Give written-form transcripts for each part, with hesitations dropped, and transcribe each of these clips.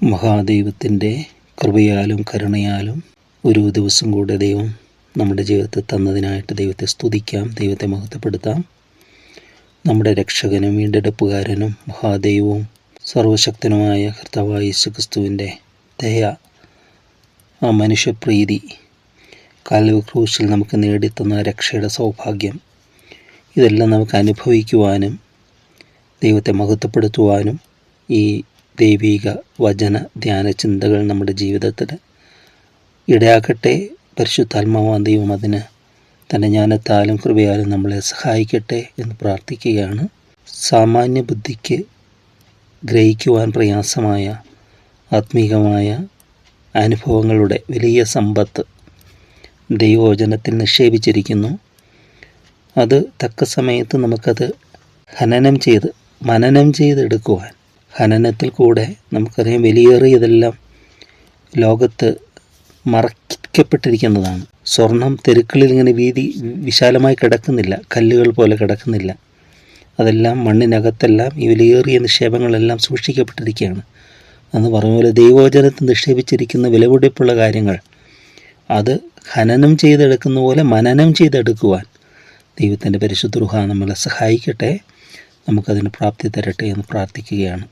മഹാദൈവത്തിൻ്റെ കൃപയാലും കരുണയാലും ഒരു ദിവസം കൂടെ ദൈവം നമ്മുടെ ജീവിതത്തിൽ തന്നതിനായിട്ട് ദൈവത്തെ സ്തുതിക്കാം, ദൈവത്തെ മഹത്വപ്പെടുത്താം. നമ്മുടെ രക്ഷകനും വീണ്ടെടുപ്പുകാരനും മഹാദൈവവും സർവശക്തനുമായ കർത്താവായ യേശുക്രിസ്തുവിൻ്റെ ദയ, ആ മനുഷ്യപ്രീതി, കാൽവരി ക്രൂശിൽ നമുക്ക് നേടിത്തന്ന രക്ഷയുടെ സൗഭാഗ്യം, ഇതെല്ലാം നമുക്ക് അനുഭവിക്കുവാനും ദൈവത്തെ മഹത്വപ്പെടുത്തുവാനും ഈ ദൈവിക വചന ധ്യാന ചിന്തകൾ നമ്മുടെ ജീവിതത്തിൽ ഇടയാക്കട്ടെ. പരിശുദ്ധാത്മാവാം ദൈവം അതിന് തൻ്റെ ജ്ഞാനത്താലും കൃപയാലും നമ്മളെ സഹായിക്കട്ടെ എന്ന് പ്രാർത്ഥിക്കുകയാണ്. സാമാന്യ ബുദ്ധിക്ക് ഗ്രഹിക്കുവാൻ പ്രയാസമായ ആത്മീകമായ അനുഭവങ്ങളുടെ വലിയ സമ്പത്ത് ദൈവവചനത്തിൽ നിക്ഷേപിച്ചിരിക്കുന്നു. അത് തക്ക സമയത്ത് നമുക്കത് മനനം ചെയ്തെടുക്കുവാൻ, ഖനനത്തിൽ കൂടെ നമുക്കറിയാം വിലയേറിയതെല്ലാം ലോകത്ത് മറയ്ക്കപ്പെട്ടിരിക്കുന്നതാണ്. സ്വർണം തെരുക്കളിൽ ഇങ്ങനെ വിശാലമായി കിടക്കുന്നില്ല, കല്ലുകൾ പോലെ കിടക്കുന്നില്ല. അതെല്ലാം മണ്ണിനകത്തെല്ലാം ഈ വിലയേറിയ നിക്ഷേപങ്ങളെല്ലാം സൂക്ഷിക്കപ്പെട്ടിരിക്കുകയാണ്. എന്ന് പറഞ്ഞ പോലെ ദൈവവചനത്തിൽ നിക്ഷേപിച്ചിരിക്കുന്ന വിലപിടിപ്പുള്ള കാര്യങ്ങൾ അത് ഖനനം ചെയ്തെടുക്കുന്ന പോലെ മനനം ചെയ്തെടുക്കുവാൻ ദൈവത്തിൻ്റെ പരിശുദ്ധ റൂഹ നമ്മളെ സഹായിക്കട്ടെ, നമുക്കതിന് പ്രാപ്തി തരട്ടെ എന്ന് പ്രാർത്ഥിക്കുകയാണ്.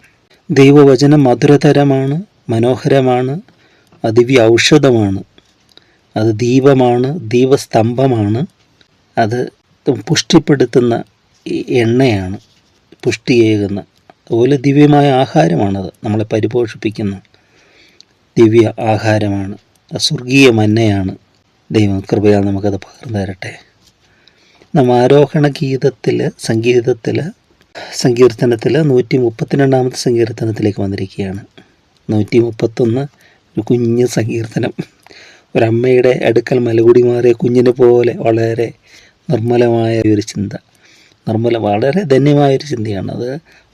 ദൈവവചനം മധുരതരമാണ്, മനോഹരമാണ്, ദിവ്യ ഔഷധമാണ്, അത് ദീപമാണ്, ദീപസ്തംഭമാണ്, അത് പുഷ്ടിപ്പെടുത്തുന്ന എണ്ണയാണ്, പുഷ്ടിയേകുന്ന, അതുപോലെ ദിവ്യമായ ആഹാരമാണത്, നമ്മളെ പരിപോഷിപ്പിക്കുന്ന ദിവ്യ ആഹാരമാണ്, സ്വർഗീയ മന്നയാണ്. ദൈവം കൃപയാൽ നമുക്കത് പകർന്നു തരട്ടെ. നാം ആരോഹണ സങ്കീർത്തനത്തിൽ 132 സങ്കീർത്തനത്തിലേക്ക് വന്നിരിക്കുകയാണ്. 131 ഒരു കുഞ്ഞ് സങ്കീർത്തനം, ഒരമ്മയുടെ അടുക്കൽ മലകുടി മാറിയ കുഞ്ഞിനെ പോലെ വളരെ നിർമ്മലമായ ഒരു ചിന്ത, വളരെ ധന്യമായൊരു ചിന്തയാണ്. അത്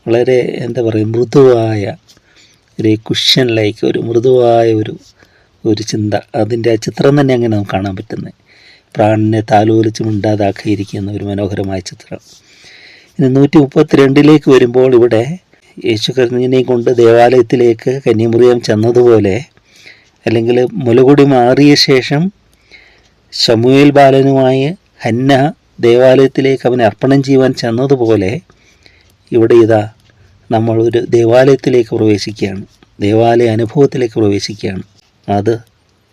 വളരെ മൃദുവായ ഒരു കുഷ്യൻ ലൈക്ക്, ഒരു മൃദുവായ ഒരു ചിന്ത. അതിൻ്റെ ആ ചിത്രം തന്നെ അങ്ങനെ നമുക്ക് കാണാൻ പറ്റുന്നത്, പ്രാണനെ താലോലിച്ച് മിണ്ടാതാക്കിയിരിക്കുന്ന ഒരു മനോഹരമായ ചിത്രം. ഇനി 132 വരുമ്പോൾ ഇവിടെ യേശു കർത്താവിനെ കൊണ്ട് ദേവാലയത്തിലേക്ക് കന്യാമറിയം ചെന്നതുപോലെ, അല്ലെങ്കിൽ മുലകുടി മാറിയ ശേഷം ശമൂവേൽ ബാലനുമായി ഹന്ന ദേവാലയത്തിലേക്ക് അവനെ അർപ്പണം ചെയ്യുവാൻ ചെന്നതുപോലെ, ഇവിടെ നമ്മൾ ഒരു ദേവാലയത്തിലേക്ക് പ്രവേശിക്കുകയാണ്, ദേവാലയ അനുഭവത്തിലേക്ക് പ്രവേശിക്കുകയാണ്. അത്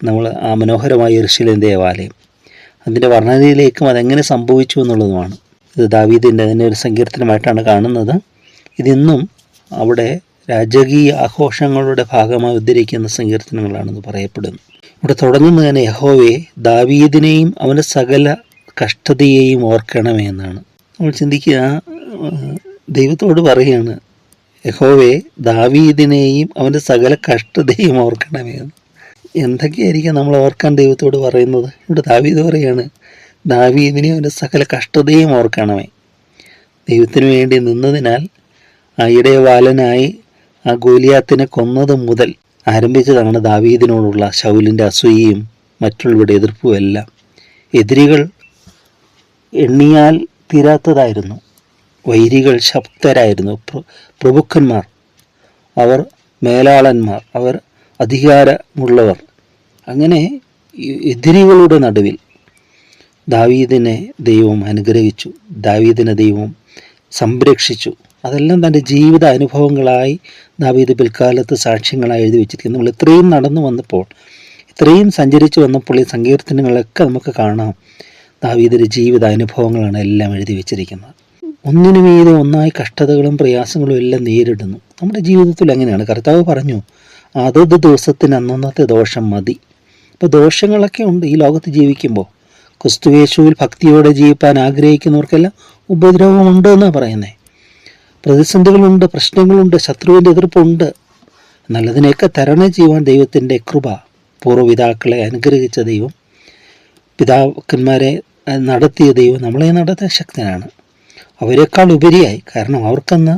നമ്മൾ ആ മനോഹരമായ യെരൂശലേം ദേവാലയം, അതിൻ്റെ വർണ്ണനയിലേക്കും അതെങ്ങനെ സംഭവിച്ചു എന്നുള്ളതുമാണ്. ഇത് ദാവീദിൻ്റെ തന്നെ ഒരു സങ്കീർത്തനമായിട്ടാണ് കാണുന്നത്. ഇതിന്നും അവിടെ രാജകീയ ആഘോഷങ്ങളുടെ ഭാഗമായി ഉദ്ധരിക്കുന്ന സങ്കീർത്തനങ്ങളാണെന്ന് പറയപ്പെടുന്നു. ഇവിടെ തുടങ്ങുന്നത് തന്നെ യഹോവേ ദാവീദിനെയും അവൻ്റെ സകല കഷ്ടതയെയും ഓർക്കണമേ എന്നാണ്. നമ്മൾ ചിന്തിക്കുക, ദൈവത്തോട് പറയുകയാണ്, യഹോവേ ദാവീദിനെയും അവൻ്റെ സകല കഷ്ടതയും ഓർക്കണമേ എന്ന്. എന്തൊക്കെയായിരിക്കും നമ്മൾ ഓർക്കാൻ ദൈവത്തോട് പറയുന്നത്? ഇവിടെ ദാവീദ് പറയുകയാണ്, ദാവീദിനെയും അവൻ്റെ സകല കഷ്ടതയും ഓർക്കണമേ. ദൈവത്തിന് വേണ്ടി നിന്നതിനാൽ ആ ഇടയവാലനായി ആ ഗോലിയാത്തിനെ കൊന്നത് മുതൽ ആരംഭിച്ചതാണ് ദാവീദിനോടുള്ള ശൗലിൻ്റെ അസൂയയും മറ്റുള്ളവരുടെ എതിർപ്പും എല്ലാം. എതിരികൾ എണ്ണിയാൽ തീരാത്തതായിരുന്നു, വൈരികൾ ശക്തരായിരുന്നു, പ്രഭുക്കന്മാർ, അവർ മേലാളന്മാർ, അവർ അധികാരമുള്ളവർ. അങ്ങനെ എതിരികളുടെ നടുവിൽ ദാവീദിനെ ദൈവം അനുഗ്രഹിച്ചു, ദാവീദിനെ ദൈവം സംരക്ഷിച്ചു. അതെല്ലാം തൻ്റെ ജീവിത അനുഭവങ്ങളായി ദാവീദ് പിൽക്കാലത്ത് സാക്ഷ്യങ്ങളായി എഴുതി വെച്ചിരിക്കുന്നു. നമ്മൾ ഇത്രയും നടന്നു വന്നപ്പോൾ, ഇത്രയും സഞ്ചരിച്ചു വന്നപ്പോൾ ഈ സങ്കീർത്തനങ്ങളൊക്കെ നമുക്ക് കാണാം, ദാവീദിൻ്റെ ജീവിത അനുഭവങ്ങളാണ് എല്ലാം എഴുതി വെച്ചിരിക്കുന്നത്. ഒന്നിനു മീതെ ഒന്നായി കഷ്ടതകളും പ്രയാസങ്ങളും എല്ലാം നേരിടുന്നു. നമ്മുടെ ജീവിതത്തിൽ അങ്ങനെയാണ്. കർത്താവ് പറഞ്ഞു, അതത് ദിവസത്തിന് അന്നന്നത്തെ ദോഷം മതി. ഇപ്പോൾ ദോഷങ്ങളൊക്കെ ഉണ്ട് ഈ ലോകത്ത് ജീവിക്കുമ്പോൾ. ക്രിസ്തുയേശുവിൽ ഭക്തിയോടെ ജീവിക്കാൻ ആഗ്രഹിക്കുന്നവർക്കെല്ലാം ഉപദ്രവമുണ്ട് എന്നാണ് പറയുന്നത്. പ്രതിസന്ധികളുണ്ട്, പ്രശ്നങ്ങളുണ്ട്, ശത്രുവിൻ്റെ എതിർപ്പുണ്ട്. എന്നാൽ അതിനെയൊക്കെ തരണം ചെയ്യുവാൻ ദൈവത്തിൻ്റെ കൃപ, പൂർവ്വപിതാക്കളെ അനുഗ്രഹിച്ച ദൈവം, പിതാക്കന്മാരെ നടത്തിയ ദൈവം നമ്മളെ നടത്താൻ ശക്തനാണ്. അവരെക്കാൾ ഉപരിയായി, കാരണം അവർക്കന്ന്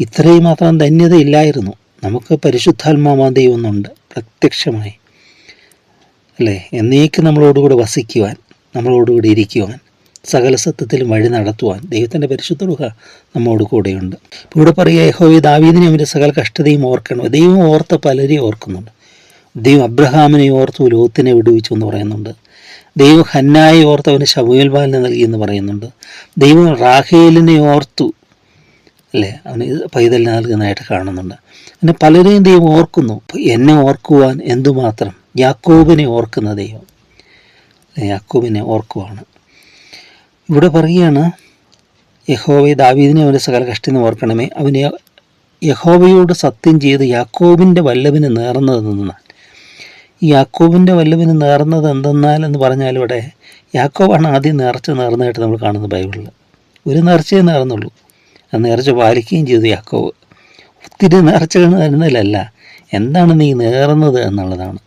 ഇത്രയും മാത്രം ധന്യതയില്ലായിരുന്നു. നമുക്ക് പരിശുദ്ധാത്മാവാ ദൈവം ഒന്നുണ്ട് പ്രത്യക്ഷമായി, അല്ലേ? എന്നേക്ക് നമ്മളോടുകൂടി വസിക്കുവാൻ, നമ്മളോടുകൂടി ഇരിക്കുവാൻ സകല സത്യത്തിലും വഴി നടത്തുവാൻ ദൈവത്തിൻ്റെ പരിശുദ്ധ റൂഹ നമ്മോട് കൂടെയുണ്ട്. ഇവിടെ പറയുക, യഹോവേ ദാവീദിനെ അവൻ്റെ സകല കഷ്ടതയും ഓർക്കണം. ദൈവം ഓർത്ത പലരെയും ഓർക്കുന്നുണ്ട്. ദൈവം അബ്രഹാമിനെ ഓർത്തു ലോത്തിനെ വിടുവിച്ചു എന്ന് പറയുന്നുണ്ട്. ദൈവം ഹന്നായെ ഓർത്ത് അവന് ശമൂവേൽ ബാലനെ നൽകി എന്ന് പറയുന്നുണ്ട്. ദൈവം റാഹേലിനെ ഓർത്തു, അല്ലേ, അവന് പൈതലിനെ നൽകുന്നതായിട്ട് കാണുന്നുണ്ട്. അങ്ങനെ പലരെയും ദൈവം ഓർക്കുന്നു. എന്നെ ഓർക്കുവാൻ എന്തുമാത്രം, യാക്കോബിനെ ഓർക്കുന്ന ദൈവം, യാക്കോബിനെ ഓർക്കുവാണ്. ഇവിടെ പറയുകയാണ്, യഹോവേ ദാവീദിനെ അവൻ്റെ സകല കഷ്ടം ഓർക്കണമേ. അവന് യഹോവയോട് സത്യം ചെയ്ത് യാക്കോബിൻ്റെ വല്ലഭന് നേർന്നതെന്നാൽ, ഈ യാക്കോബിൻ്റെ വല്ലഭന് നേർന്നത് എന്തെന്നാൽ എന്ന് പറഞ്ഞാൽ, ഇവിടെ യാക്കോബാണ് ആദ്യം നേർന്നതായിട്ട് നമ്മൾ കാണുന്നത് ബൈബിളിൽ. ഒരു നേർച്ചയെ നേർന്നുള്ളൂ, ആ നേർച്ച പാലിക്കുകയും ചെയ്തു യാക്കോബ്. ഒത്തിരി നേർച്ചകൾ നേരുന്നതിലല്ല, എന്താണ് നീ നേർന്നത് എന്നുള്ളതാണ്.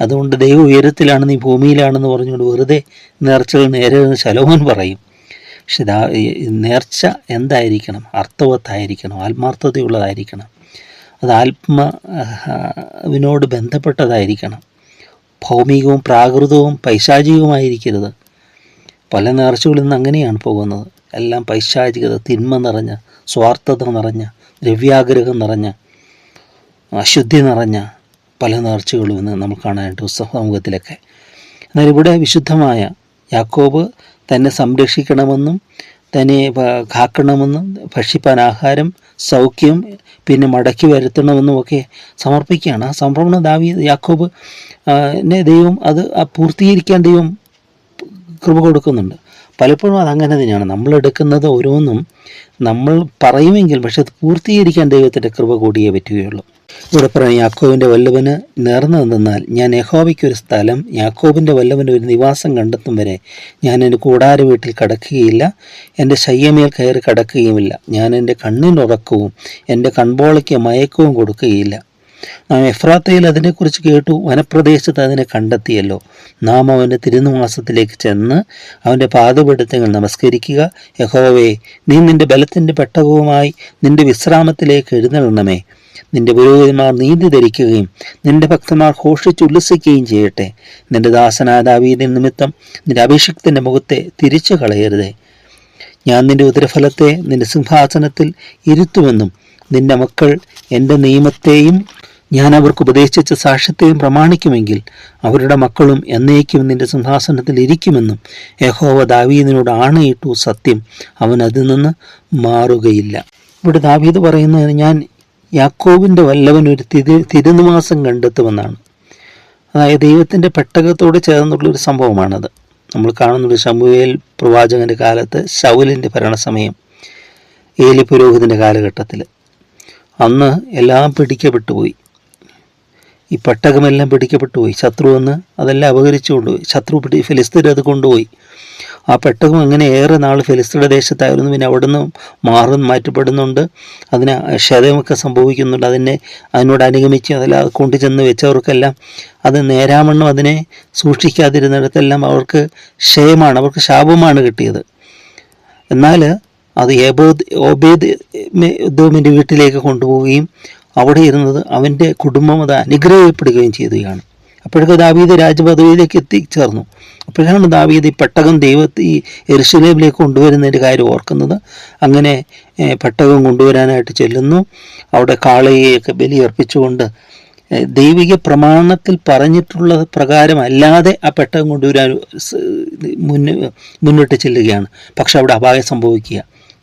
അതുകൊണ്ട് ദൈവം ഉയരത്തിലാണ്, നീ ഭൂമിയിലാണെന്ന് പറഞ്ഞുകൊണ്ട് വെറുതെ നേർച്ചകൾ നേരെന്ന് ശലോമോൻ പറയും. പക്ഷെ നേർച്ച എന്തായിരിക്കണം? അർത്ഥവത്തായിരിക്കണം, ആത്മാർത്ഥതയുള്ളതായിരിക്കണം, അത് ആത്മാവിനോട് ബന്ധപ്പെട്ടതായിരിക്കണം, ഭൗമികവും പ്രാകൃതവും പൈശാചികവുമായിരിക്കരുത്. പല നേർച്ചകളിൽ നിന്ന് അങ്ങനെയാണ് പോകുന്നത്. എല്ലാം പൈശാചികത, തിന്മ നിറഞ്ഞ, സ്വാർത്ഥത നിറഞ്ഞ, ദ്രവ്യാഗ്രഹം നിറഞ്ഞ, അശുദ്ധി നിറഞ്ഞ പല നേർച്ചകളും ഇന്ന് നമ്മൾ കാണാനായിട്ട് സമൂഹത്തിലൊക്കെ. എന്നാൽ ഇവിടെ വിശുദ്ധമായ യാക്കോബ് തന്നെ സംരക്ഷിക്കണമെന്നും തന്നെ കാക്കണമെന്നും ഭക്ഷിപ്പാൻ ആഹാരം, സൗഖ്യം, പിന്നെ മടക്കി വരുത്തണമെന്നും ഒക്കെ സമർപ്പിക്കുകയാണ്. ആ സമർപ്പണം യാക്കോബ് ദൈവം അത് പൂർത്തീകരിക്കാൻ ദൈവം കൃപ കൊടുക്കുന്നുണ്ട്. പലപ്പോഴും അതങ്ങനെ തന്നെയാണ്. നമ്മളെടുക്കുന്നത് ഓരോന്നും നമ്മൾ പറയുമെങ്കിൽ, പക്ഷെ അത് പൂർത്തീകരിക്കാൻ ദൈവത്തിൻ്റെ കൃപ കൂടിയേ പറ്റുകയുള്ളൂ. ഇവിടെ പറയാം, യാക്കോബിൻ്റെ വല്ലഭന് നേർന്നതെന്നാൽ, ഞാൻ യഹോവയ്ക്കൊരു സ്ഥലം, യാക്കോബിൻ്റെ വല്ലഭന് ഒരു നിവാസം കണ്ടെത്തും വരെ ഞാൻ എൻ്റെ കൂടാര വീട്ടിൽ കടക്കുകയില്ല, എൻ്റെ ശയ്യമേൽ കയറി കടക്കുകയുമില്ല. ഞാൻ എൻ്റെ കണ്ണിനുറക്കവും എൻ്റെ കൺപോളയ്ക്ക് മയക്കവും കൊടുക്കുകയില്ല. നാം എഫ്രാത്തയിൽ അതിനെക്കുറിച്ച് കേട്ടു, വനപ്രദേശത്ത് അതിനെ കണ്ടെത്തിയല്ലോ. നാം അവൻ്റെ തിരുനിവാസത്തിലേക്ക് ചെന്ന് അവൻ്റെ പാദപീഠങ്ങൾ നമസ്കരിക്കുക. യഹോവേ, നീ നിൻ്റെ ബലത്തിൻ്റെ പെട്ടകവുമായി നിൻ്റെ വിശ്രാമത്തിലേക്ക് എഴുന്നള്ളണമേ. നിന്റെ പുരോഹിതന്മാർ നീതി ധരിക്കുകയും നിന്റെ ഭക്തന്മാർ ഘോഷിച്ചുല്ലസിക്കുകയും ചെയ്യട്ടെ. നിന്റെ ദാസനായ ദാവീദിൻ നിമിത്തം നിന്റെ അഭിഷിക്തൻ്റെ മുഖത്തെ തിരിച്ചു കളയരുതേ. ഞാൻ നിന്റെ ഉദരഫലത്തെ നിന്റെ സിംഹാസനത്തിൽ ഇരുത്തുമെന്നും നിന്റെ മക്കൾ എൻ്റെ നിയമത്തെയും ഞാൻ അവർക്ക് ഉപദേശിച്ച സാക്ഷ്യത്തെയും പ്രമാണിക്കുമെങ്കിൽ അവരുടെ മക്കളും എന്നേക്കും നിന്റെ സിംഹാസനത്തിൽ ഇരിക്കുമെന്നും യഹോവ ദാവീദിനോട് ആണയിട്ടു. സത്യം, അവൻ അതിൽ നിന്ന് മാറുകയില്ല. ഇവിടെ ദാവീദ് പറയുന്നത്, ഞാൻ യാക്കോബിൻ്റെ വല്ലവൻ ഒരു തിരുനിവാസം കണ്ടെത്തുമെന്നാണ്. അതായത് ദൈവത്തിൻ്റെ പെട്ടകത്തോട് ചേർന്നുള്ളൊരു സംഭവമാണത്. നമ്മൾ കാണുന്നൊരു ശമൂവേൽ പ്രവാചകൻ്റെ കാലത്ത്, ശൗലിൻ്റെ ഭരണസമയം, ഏലി പുരോഹിതൻ്റെ കാലഘട്ടത്തിൽ, അന്ന് എല്ലാം പിടിക്കപ്പെട്ടു പോയി. ഈ പെട്ടകമെല്ലാം പിടിക്കപ്പെട്ടു പോയി. ശത്രു വന്ന് അതെല്ലാം അപഹരിച്ചു കൊണ്ടുപോയി. ഫിലിസ്തീർ അത് കൊണ്ടുപോയി. ആ പെട്ടകം അങ്ങനെ ഏറെ നാൾ ഫിലിസ്തീയുടെ ദേശത്തായിരുന്നു. പിന്നെ അവിടുന്ന് മാറ്റപ്പെടുന്നുണ്ട്. അതിന് ക്ഷതമൊക്കെ സംഭവിക്കുന്നുണ്ട്. അതിനോട് അനുഗമിച്ച് അതെല്ലാം കൊണ്ടുചെന്ന് വെച്ചവർക്കെല്ലാം അത് നേരാമണ്ണം അതിനെ സൂക്ഷിക്കാതിരുന്നിടത്തെല്ലാം അവർക്ക് ക്ഷയമാണ്, അവർക്ക് ശാപമാണ് കിട്ടിയത്. എന്നാൽ അത് ഓബേദ്-ഏദോമിൻ്റെ വീട്ടിലേക്ക് കൊണ്ടുപോവുകയും അവിടെ ഇരുന്നത് അവൻ്റെ കുടുംബം അത് അനുഗ്രഹിക്കപ്പെടുകയും ചെയ്യുകയാണ്. അപ്പോഴൊക്കെ ദാവീദ് രാജപദവിയിലേക്ക് എത്തിച്ചേർന്നു. അപ്പോഴാണ് ദാവീദ് ഈ പെട്ടകം ഈ യെരുശലേമിലേക്ക് കൊണ്ടുവരുന്നതിൻ്റെ കാര്യം ഓർക്കുന്നത്. അങ്ങനെ പെട്ടകം കൊണ്ടുവരാനായിട്ട് ചെല്ലുന്നു. അവിടെ കാളയെയൊക്കെ ബലിയർപ്പിച്ചുകൊണ്ട് ദൈവിക പ്രമാണത്തിൽ പറഞ്ഞിട്ടുള്ള പ്രകാരം അല്ലാതെ ആ പെട്ടകം കൊണ്ടുവരാൻ മുന്നിട്ട് ചെല്ലുകയാണ്. പക്ഷെ അവിടെ അപായം സംഭവിക്കുക.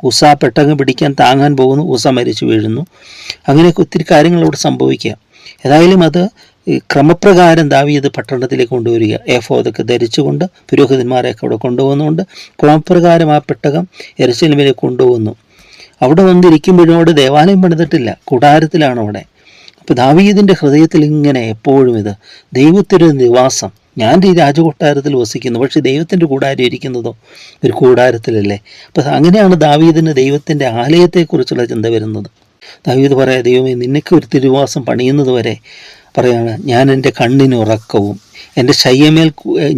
ഉസ പെട്ടകം പിടിക്കാൻ താങ്ങാൻ പോകുന്നു, ഉസ മരിച്ചു വീഴുന്നു. അങ്ങനെയൊക്കെ ഒത്തിരി കാര്യങ്ങൾ അവിടെ സംഭവിക്കുക. ഏതായാലും അത് ക്രമപ്രകാരം ദാവീദ് പട്ടണത്തിലേക്ക് കൊണ്ടുവരിക. ഏഫോദൊക്കെ ധരിച്ചുകൊണ്ട് പുരോഹിതന്മാരെയൊക്കെ അവിടെ കൊണ്ടുപോകുന്നുകൊണ്ട് ക്രമപ്രകാരം ആ പെട്ടകം യെരുശലേമിലേക്ക് കൊണ്ടുപോകുന്നു. അവിടെ വന്നിരിക്കുമ്പോഴും അവിടെ ദേവാലയം പണിതിട്ടില്ല, കൂടാരത്തിലാണ് അവിടെ. അപ്പോൾ ദാവീദിൻ്റെ ഹൃദയത്തിൽ ഇങ്ങനെ എപ്പോഴും ഇത് ദൈവത്തിൻ്റെ നിവാസം. ഞാൻ ഈ രാജകൊട്ടാരത്തിൽ വസിക്കുന്നു, പക്ഷേ ദൈവത്തിൻ്റെ കൂടാരം ഇരിക്കുന്നതോ ഒരു കൂടാരത്തിലല്ലേ. അപ്പം അങ്ങനെയാണ് ദാവീദിന് ദൈവത്തിൻ്റെ ആലയത്തെക്കുറിച്ചുള്ള ചിന്ത വരുന്നത്. ദാവീദ് പറയാം, ദൈവമേ, നിനക്ക് ഒരു തിരുവാസം പണിയുന്നത് വരെ പറയാണ്, ഞാൻ എൻ്റെ കണ്ണിന് ഉറക്കവും എൻ്റെ ശയ്യമേൽ,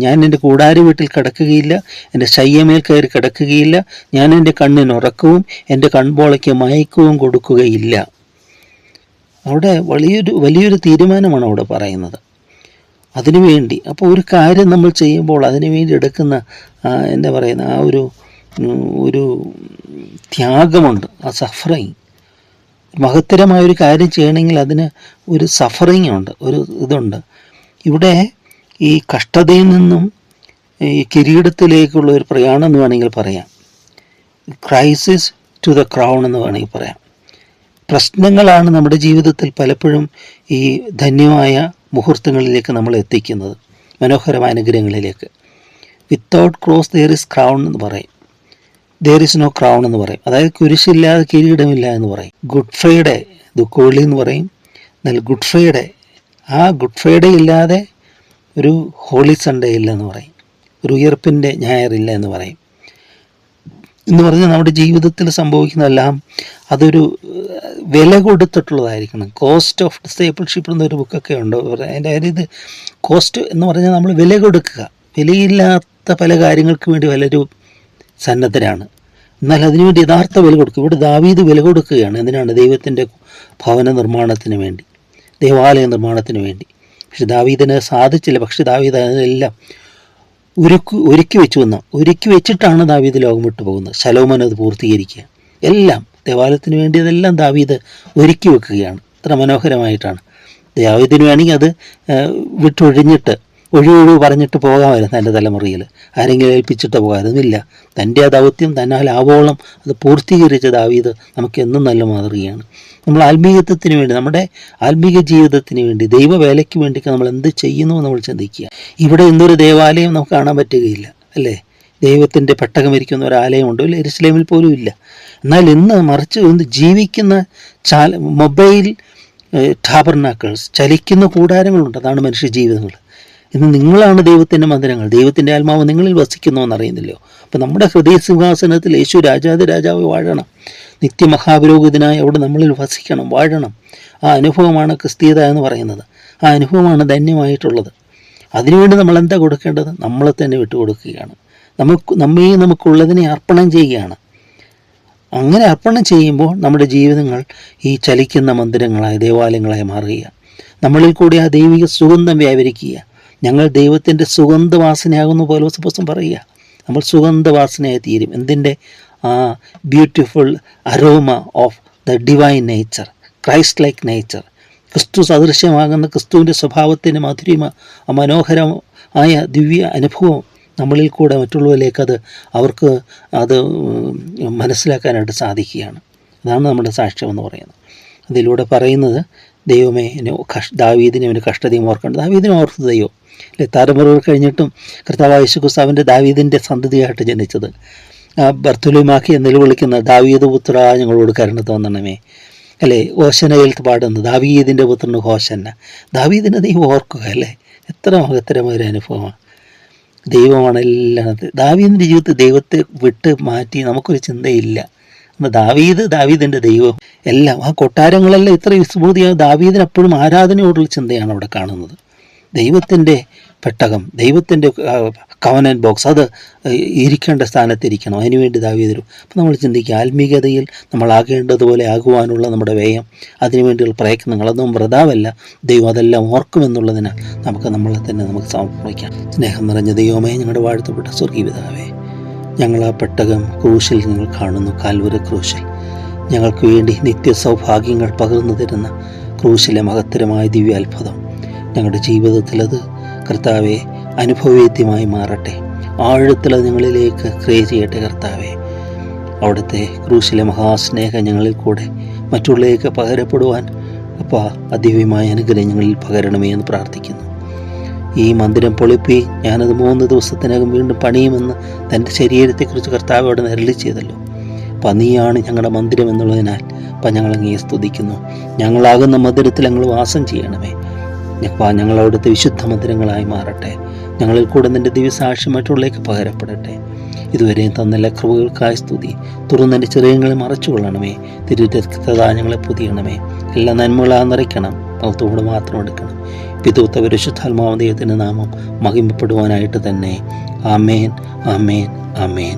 ഞാൻ എൻ്റെ കൂടാര വീട്ടിൽ കിടക്കുകയില്ല, എൻ്റെ ശയ്യമേൽ കയറി കിടക്കുകയില്ല, ഞാൻ എൻ്റെ കണ്ണിന് ഉറക്കവും എൻ്റെ കൺപോളയ്ക്ക് മയക്കവും കൊടുക്കുകയില്ല. അവിടെ വലിയൊരു തീരുമാനമാണ് അവിടെ പറയുന്നത്. അതിനുവേണ്ടി. അപ്പോൾ ഒരു കാര്യം നമ്മൾ ചെയ്യുമ്പോൾ അതിനുവേണ്ടി എടുക്കുന്ന എന്താ പറയുന്ന ആ ഒരു ത്യാഗമുണ്ട്, ആ സഫറിങ്. മഹത്തരമായൊരു കാര്യം ചെയ്യണമെങ്കിൽ അതിന് ഒരു സഫറിങ് ഉണ്ട്, ഒരു ഇതുണ്ട്. ഇവിടെ ഈ കഷ്ടതയിൽ നിന്നും ഈ കിരീടത്തിലേക്കുള്ള ഒരു പ്രയാണം എന്ന് വേണമെങ്കിൽ പറയാം. ക്രൈസിസ് ടു ദ ക്രൗൺ എന്ന് വേണമെങ്കിൽ പറയാം. പ്രശ്നങ്ങളാണ് നമ്മുടെ ജീവിതത്തിൽ പലപ്പോഴും ഈ ധന്യമായ മുഹൂർത്തങ്ങളിലേക്ക് നമ്മൾ എത്തിക്കുന്നത്, മനോഹരമായ അനുഗ്രഹങ്ങളിലേക്ക്. Without cross there is crown എന്ന് പറയും, ദെയർ ഇസ് നോ ക്രൗൺ എന്ന് പറയും. അതായത് കുരിശില്ലാതെ കിരീടമില്ല എന്ന് പറയും. ഗുഡ് ഫ്രൈഡേ ദുഃഖവെള്ളി എന്ന് പറയും. എന്നാൽ ഗുഡ് ഫ്രൈഡേ ഇല്ലാതെ ഒരു ഹോളി സൺഡേ ഇല്ല എന്ന് പറയും, ഒരു ഉയർപ്പിൻ്റെ ഞായറില്ല എന്ന് പറയും. എന്ന് പറഞ്ഞാൽ നമ്മുടെ ജീവിതത്തിൽ സംഭവിക്കുന്നതെല്ലാം അതൊരു വില കൊടുത്തിട്ടുള്ളതായിരിക്കണം. കോസ്റ്റ് ഓഫ് ഡിസൈപ്പിൾഷിപ്പ് എന്നൊരു ബുക്കൊക്കെ ഉണ്ട്. അതിൻ്റെ ഇത് കോസ്റ്റ് എന്ന് പറഞ്ഞാൽ നമ്മൾ വില കൊടുക്കുക. വിലയില്ലാത്ത പല കാര്യങ്ങൾക്ക് വേണ്ടി പലരും സന്നദ്ധരാണ്, എന്നാൽ അതിനുവേണ്ടി യഥാർത്ഥ വില കൊടുക്കുക. ഇവിടെ ദാവീദ് വില കൊടുക്കുകയാണ്. എന്തിനാണ്? ദൈവത്തിൻ്റെ ഭവന നിർമ്മാണത്തിന് വേണ്ടി, ദേവാലയ നിർമ്മാണത്തിന് വേണ്ടി. പക്ഷെ ദാവീദിന് സാധിച്ചില്ല. പക്ഷെ ദാവീദ് അതിനെല്ലാം ഒരുക്കി വെച്ചിട്ടാണ് ദാവീദ് ലോകം വിട്ടു പോകുന്നത്. ശലോമോൻ അത് പൂർത്തീകരിക്കുക. എല്ലാം ദേവാലയത്തിന് വേണ്ടി അതെല്ലാം ദാവീദ് ഒരുക്കി വെക്കുകയാണ്. അത്ര മനോഹരമായിട്ടാണ്. ദാവീദിന് വേണമെങ്കിൽ അത് വിട്ടൊഴിഞ്ഞിട്ട് ഒഴിവൊഴിവ് പറഞ്ഞിട്ട് പോകാമായിരുന്നു. തൻ്റെ തലമുറയിൽ ആരെങ്കിലും ഏൽപ്പിച്ചിട്ട് പോകാമായിരുന്നില്ല. തൻ്റെ ആ ദൗത്യം തന്നാൽ ആവോളം അത് പൂർത്തീകരിച്ച ദാവീദ് നമുക്ക് എന്നും നല്ല മാതൃകയാണ്. നമ്മൾ ആത്മീയത്വത്തിന് വേണ്ടി, നമ്മുടെ ആത്മീയ ജീവിതത്തിന് വേണ്ടി, ദൈവവേലയ്ക്ക് വേണ്ടിയൊക്കെ നമ്മൾ എന്ത് ചെയ്യുന്നു നമ്മൾ ചിന്തിക്കുക. ഇവിടെ ഇന്നൊരു ദേവാലയം നമുക്ക് കാണാൻ പറ്റുകയില്ല, അല്ലേ? ദൈവത്തിൻ്റെ പെട്ടകം ഇരിക്കുന്ന ഒരു ആലയമുണ്ട്, യെരുശലേമിൽ പോലും ഇല്ല. എന്നാൽ മറിച്ച് ജീവിക്കുന്ന മൊബൈൽ ടാബർനാക്കിൾസ്, ചലിക്കുന്ന കൂടാരങ്ങളുണ്ട്. അതാണ് മനുഷ്യ ജീവിതങ്ങൾ. ഇന്ന് നിങ്ങളാണ് ദൈവത്തിൻ്റെ മന്ദിരങ്ങൾ. ദൈവത്തിൻ്റെ ആത്മാവ് നിങ്ങളിൽ വസിക്കുന്നു എന്നറിയുന്നില്ലോ. അപ്പം നമ്മുടെ ഹൃദയ സിംഹാസനത്തിൽ യേശു രാജാവ് വാഴണം. നിത്യമഹാപുരോഹിതനായി അവിടെ നമ്മളിൽ വസിക്കണം, വാഴണം. ആ അനുഭവമാണ് ക്രിസ്തീയത എന്ന് പറയുന്നത്. ആ അനുഭവമാണ് ധന്യമായിട്ടുള്ളത്. അതിനുവേണ്ടി നമ്മൾ എന്താ കൊടുക്കേണ്ടത്? നമ്മളെ തന്നെ വിട്ടുകൊടുക്കുകയാണ്. നമുക്കുള്ളതിനെ അർപ്പണം ചെയ്യുകയാണ്. അങ്ങനെ അർപ്പണം ചെയ്യുമ്പോൾ നമ്മുടെ ജീവിതങ്ങൾ ഈ ചലിക്കുന്ന മന്ദിരങ്ങളായി, ദേവാലയങ്ങളായി മാറുക. നമ്മളിൽ കൂടി ആ ദൈവിക സുഗന്ധം വ്യാപരിക്കുക. ഞങ്ങൾ ദൈവത്തിൻ്റെ സുഗന്ധവാസനയാകുന്ന പോലെ പുസ്തകം പറയുക. നമ്മൾ സുഗന്ധവാസനയായി തീരും. എന്തിൻ്റെ? ആ beautiful aroma of the divine nature, Christ like nature. ക്രിസ്തു സദൃശ്യമാകുന്ന ക്രിസ്തുവിൻ്റെ സ്വഭാവത്തിൻ്റെ മധുരിമ, ആ മനോഹരമായ ദിവ്യ അനുഭവം നമ്മളിൽ കൂടെ മറ്റുള്ളവരിലേക്ക് അവർക്ക് അത് മനസ്സിലാക്കാനായിട്ട് സാധിക്കുകയാണ്. അതാണ് നമ്മുടെ സാക്ഷ്യം എന്ന് പറയുന്നത്. അതിലൂടെ പറയുന്നത്, ദൈവമേ ദാവീദിനെ അവൻ്റെ കഷ്ടതയും ഓർക്കേണ്ടത്. ദാവീദിനെ ഓർത്ത് ദൈവം, അല്ലെ? തലമുറകൾ കഴിഞ്ഞിട്ടും കർത്താവായ യേശു ക്രിസ്തു അവൻ്റെ ദാവീദിൻ്റെ സന്തതിയായിട്ട് ജനിച്ചത്. ബർത്തുലൂമാക്കി നിലവിളിക്കുന്ന ദാവീദ് പുത്ര ഞങ്ങളോട് കരുണ തോന്നണമേ, അല്ലേ? ഓശനയിൽ പാടുന്നത് ദാവീദിൻ്റെ പുത്രന് ഹോശന്ന. ദാവീദിനെ ദൈവം ഓർക്കുക, അല്ലേ? എത്ര മഹത്തരമായൊരു അനുഭവമാണ്. ദൈവമാണ് എല്ലാം. ദാവീദിൻ്റെ ജീവിതത്തിൽ ദൈവത്തെ വിട്ട് മാറ്റി നമുക്കൊരു ചിന്തയില്ല. ദാവീദിൻ്റെ ദൈവം എല്ലാം, ആ കൊട്ടാരങ്ങളെല്ലാം ഇത്ര വിസ്മൃതിയായ ദാവീദിന് എപ്പോഴും ആരാധനയോടുള്ള ചിന്തയാണ് അവിടെ കാണുന്നത്. ദൈവത്തിൻ്റെ പെട്ടകം, ദൈവത്തിൻ്റെ കവനന്റ് ബോക്സ്, അത് ഇരിക്കേണ്ട സ്ഥാനത്തിരിക്കണം. അതിനുവേണ്ടി ദാവീദ്. അപ്പോൾ നമ്മൾ ചിന്തിക്കുക, ആത്മീയതയിൽ നമ്മളാകേണ്ടതുപോലെ ആകുവാനുള്ള നമ്മുടെ വ്യയം, അതിനുവേണ്ടിയുള്ള പ്രയത്നങ്ങൾ അതൊന്നും വൃഥാവല്ല. ദൈവം അതെല്ലാം ഓർക്കുമെന്നുള്ളതിന് നമ്മളെ തന്നെ നമുക്ക് സമർപ്പിക്കാം. സ്നേഹം നിറഞ്ഞ ദൈവമേ, ഞങ്ങളുടെ വാഴ്ത്തപ്പെട്ട സ്വർഗീയ പിതാവേ, ഞങ്ങൾ ആ പെട്ടകം ക്രൂശിൽ ഞങ്ങൾ കാണുന്നു. കാൽവരി ക്രൂശിൽ ഞങ്ങൾക്ക് വേണ്ടി നിത്യ സൗഭാഗ്യങ്ങൾ പകർന്നു തരുന്ന ക്രൂശിലെ മഹത്തരമായ ദിവ്യാത്ഭുതം ഞങ്ങളുടെ ജീവിതത്തിൽ അത് കർത്താവെ അനുഭവവേദ്യമായി മാറട്ടെ. ആഴത്തിലത് ഞങ്ങളിലേക്ക് ക്രിയ ചെയ്യട്ടെ കർത്താവെ. അവിടുത്തെ ക്രൂശിലെ മഹാസ്നേഹം ഞങ്ങളിൽ കൂടെ മറ്റുള്ളവർക്ക് പകരപ്പെടുവാൻ അപ്പോൾ ദിവ്യമായ അനുഗ്രഹം ഞങ്ങളിൽ പകരണമേ എന്ന് പ്രാർത്ഥിക്കുന്നു. ഈ മന്ദിരം പൊളിപ്പി ഞാനത് 3 ദിവസത്തിനകം വീണ്ടും പണിയുമെന്ന് തൻ്റെ ശരീരത്തെക്കുറിച്ച് കർത്താവോട് അരുളി ചെയ്തല്ലോ. അപ്പം നീയാണ് ഞങ്ങളുടെ മന്ദിരം എന്നുള്ളതിനാൽ അപ്പം ഞങ്ങളങ്ങേ സ്തുതിക്കുന്നു. ഞങ്ങളാകുന്ന മന്ദിരത്തിൽ ഞങ്ങൾ വാസം ചെയ്യണമേ. ഞങ്ങൾ അവിടുത്തെ വിശുദ്ധ മന്ദിരങ്ങളായി മാറട്ടെ. ഞങ്ങളിൽ കൂടെ നിൻ്റെ ദിവ്യസാക്ഷ്യം മറ്റുള്ളവർക്ക് പകരപ്പെടട്ടെ. ഇതുവരെയും തന്നെല്ലാ കൃപകൾക്കായി സ്തുതി. തുറന്നെൻ്റെ ചെറിയങ്ങളെ മറച്ചുകൊള്ളണമേ. തിരുരക്തത ഞങ്ങളെ പൊതിയണമേ. എല്ലാ നന്മകളാ നിറയ്ക്കണം. മഹത്വത്തോടെ മാത്രം എടുക്കണം. പിതൃത്വ പരിശുദ്ധാത്മാവ് ദൈവത്തിൻ്റെ നാമം മഹിമപ്പെടുവാനായിട്ട് തന്നെ. ആമേൻ, ആമേൻ, ആമേൻ.